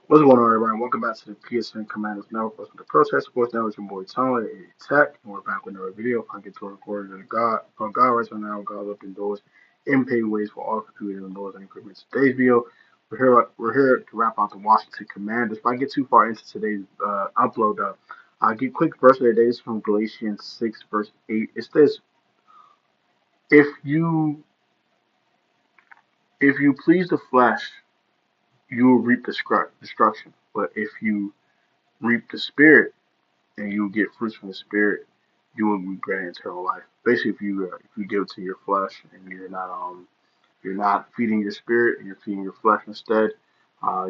What's going on, everybody? Welcome back to the PSN Commanders Network. Welcome to Protest Sports Network. It's your boy Tyler, Tech, and we're back with another video. I get to record it on God right now. God up indoors in pay ways for all computers indoors and equipment. Today's video, we're here to wrap out the Washington Commanders. If I get too far into today's upload, I'll give quick verse of the day. It's from Galatians 6, verse 8. It says, "If you if you please the flesh, you will reap destruction. But if you reap the spirit, and you get fruits from the spirit, you will be granted eternal life." Basically, if you give to your flesh and you're not feeding your spirit and you're feeding your flesh instead, all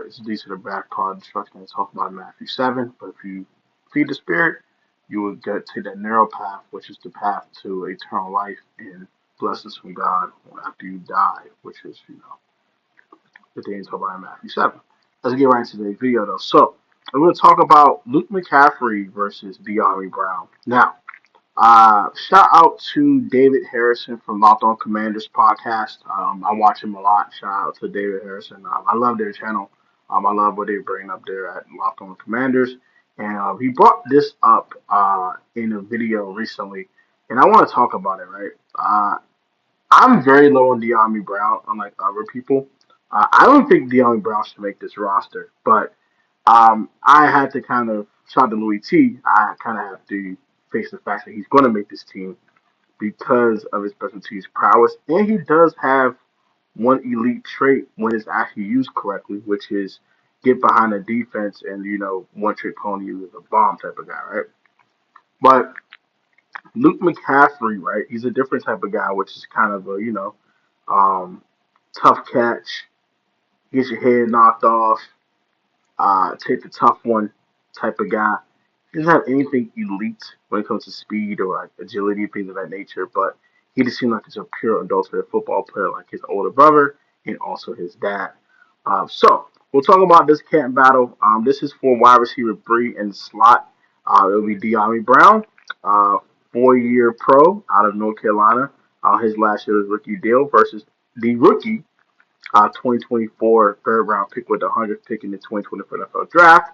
it leads to the back part of destruction that's talked about in Matthew 7. But if you feed the spirit, you will get to that narrow path, which is the path to eternal life and blessings from God after you die, which is the things talked about in Matthew 7. Let's get right into today's video though. So I'm going to talk about Luke McCaffrey versus Dyami Brown. Now, shout out to David Harrison from Locked On Commanders podcast. I watch him a lot. Shout out to David Harrison. I love their channel. I love what they bring up there at Locked On Commanders. And he brought this up in a video recently, and I want to talk about it. Right, I'm very low on Dyami Brown, unlike other people. I don't think Dyami Brown should make this roster, but I had to kind of shout to Louis T. I kind of have to face the fact that he's going to make this team because of his special teams prowess, and he does have one elite trait when it's actually used correctly, which is get behind the defense and one trick pony is a bomb type of guy, right? But Luke McCaffrey, right? He's a different type of guy, which is kind of a um, tough catch, get your head knocked off, take the tough one type of guy. He doesn't have anything elite when it comes to speed or like agility, things of that nature, but he just seems like he's a pure adulterated football player like his older brother and also his dad. So we'll talk about this camp battle. This is for wide receiver 3 in the slot. It'll be Dyami Brown, 4-year pro out of North Carolina. His last year's rookie deal versus the rookie 2024 third round pick with the 100th pick in the 2024 NFL draft,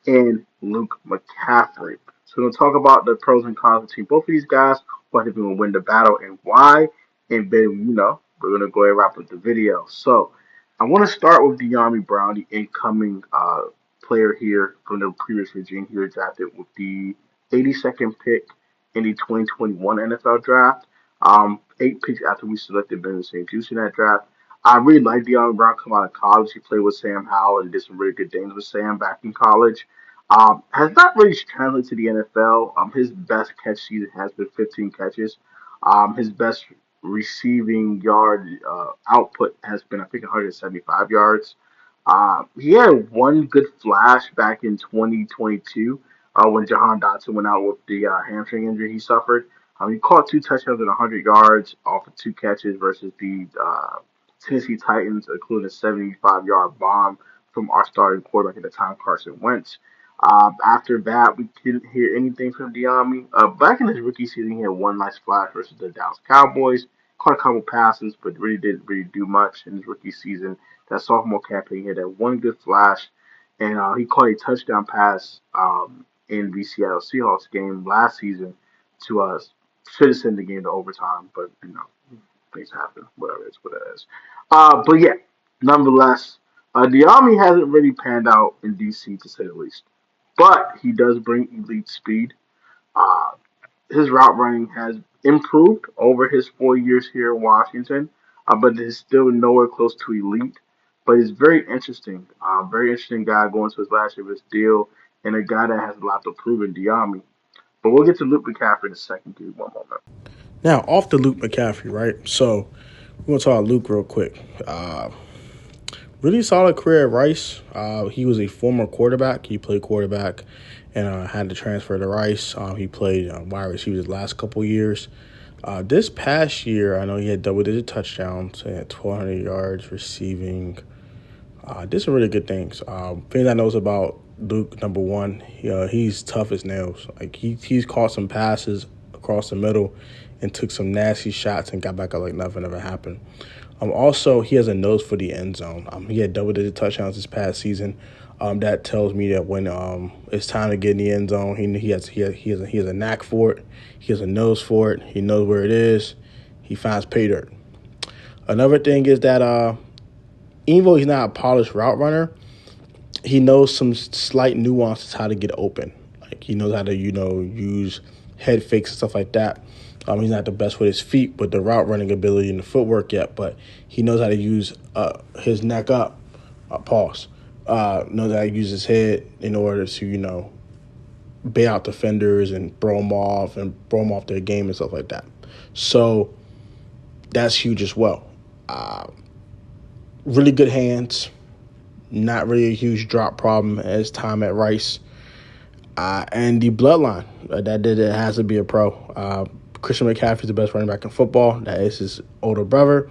and Luke McCaffrey. So we're going to talk about the pros and cons between both of these guys, who I think will win the battle and why, and then, we're going to go ahead and wrap up the video. So I want to start with Dyami Brown, the incoming player here from the previous regime. He was drafted with the 82nd pick in the 2021 NFL draft. 8 picks after we selected Ben St. Juice in that draft. I really like Dyami Brown coming out of college. He played with Sam Howell and did some really good things with Sam back in college. Has not really translated to the NFL. His best catch season has been 15 catches. His best receiving yard output has been, I think, 175 yards. He had one good flash back in 2022 when Jahan Dotson went out with the hamstring injury he suffered. He caught 2 touchdowns and 100 yards off of 2 catches versus the Tennessee Titans, including a 75-yard bomb from our starting quarterback at the time, Carson Wentz. After that, we didn't hear anything from Dyami. Back in his rookie season, he had one nice flash versus the Dallas Cowboys. Caught a couple passes, but really didn't really do much in his rookie season. That sophomore campaign, he had that one good flash, and he caught a touchdown pass in the Seattle Seahawks game last season to should have sent the game to overtime, but things happen. Whatever it is, what it is. But yeah, nonetheless, Dyami hasn't really panned out in DC to say the least. But he does bring elite speed. Uh, his route running has improved over his 4 years here in Washington, but it's still nowhere close to elite. But he's very interesting. Very interesting guy going to his last year of his deal, and a guy that has a lot to prove in Dyami. But we'll get to Luke McCaffrey in a second. Give me one moment. Now, off the Luke McCaffrey, right? So, we're going to talk about Luke real quick. Really solid career at Rice. He was a former quarterback. He played quarterback and had to transfer to Rice. He played wide receiver his last couple years. This past year, I know he had double-digit touchdowns. He had 1,200 yards receiving. Did some really good things. Things I know about Luke, number one, he's tough as nails. Like he's caught some passes across the middle and took some nasty shots and got back up like nothing ever happened. Also, he has a nose for the end zone. He had double-digit touchdowns this past season. That tells me that when it's time to get in the end zone, he has a knack for it. He has a nose for it. He knows where it is. He finds pay dirt. Another thing is that even though he's not a polished route runner, he knows some slight nuances how to get open. Like he knows how to use head fakes and stuff like that. He's not the best with his feet with the route running ability and the footwork yet, but he knows how to use his neck up, knows how to use his head in order to, bail out defenders and throw them off their game and stuff like that. So that's huge as well. Really good hands, not really a huge drop problem as time at Rice. And the bloodline, that has to be a pro. Christian McCaffrey is the best running back in football. That is his older brother.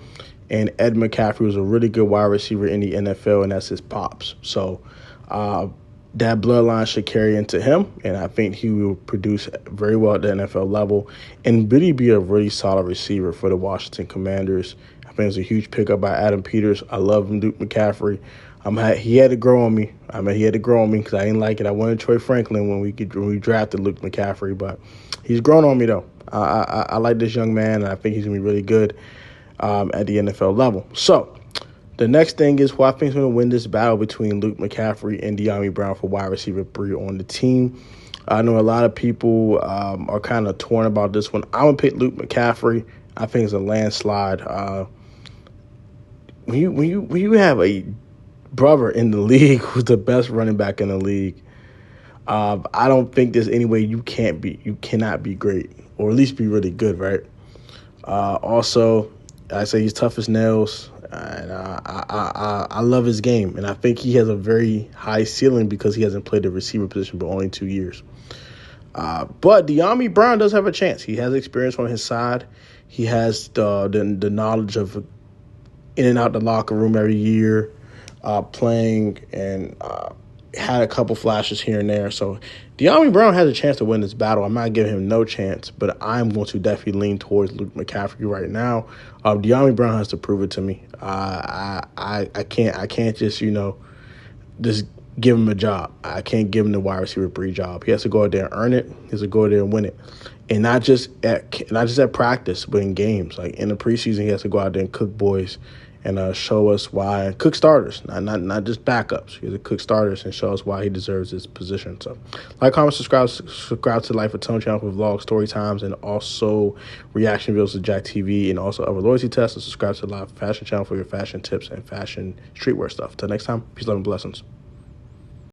And Ed McCaffrey was a really good wide receiver in the NFL, and that's his pops. So that bloodline should carry into him, and I think he will produce very well at the NFL level and really be a really solid receiver for the Washington Commanders. I think it's a huge pickup by Adam Peters. I love Luke McCaffrey. He had to grow on me. He had to grow on me because I didn't like it. I wanted Troy Franklin when we drafted Luke McCaffrey, but he's grown on me, though. I like this young man, and I think he's going to be really good at the NFL level. So the next thing is who I think is going to win this battle between Luke McCaffrey and Dyami Brown for wide receiver 3 on the team. I know a lot of people are kind of torn about this one. I'm going to pick Luke McCaffrey. I think it's a landslide. When you have a brother in the league who's the best running back in the league, I don't think there's any way you cannot be great, or at least be really good, right? Also, I say he's tough as nails, and I love his game, and I think he has a very high ceiling because he hasn't played the receiver position but only 2 years. But Dyami Brown does have a chance. He has experience on his side. He has the knowledge of in and out the locker room every year, playing, and had a couple flashes here and there. So Dyami Brown has a chance to win this battle. I'm not giving him no chance, but I'm going to definitely lean towards Luke McCaffrey right now. Dyami Brown has to prove it to me. I can't just just give him a job. I can't give him the wide receiver 3 job. He has to go out there and earn it. He has to go out there and win it, and not just at practice, but in games. Like in the preseason, he has to go out there and cook boys and show us why. Cook starters, not just backups. He has to cook starters and show us why he deserves this position. So, like, comment, subscribe to the Life of Tone channel for vlogs, story times, and also reaction videos to Jack TV, and also other loyalty tests. And subscribe to the Live Fashion channel for your fashion tips and fashion streetwear stuff. Till next time, peace, love, and blessings.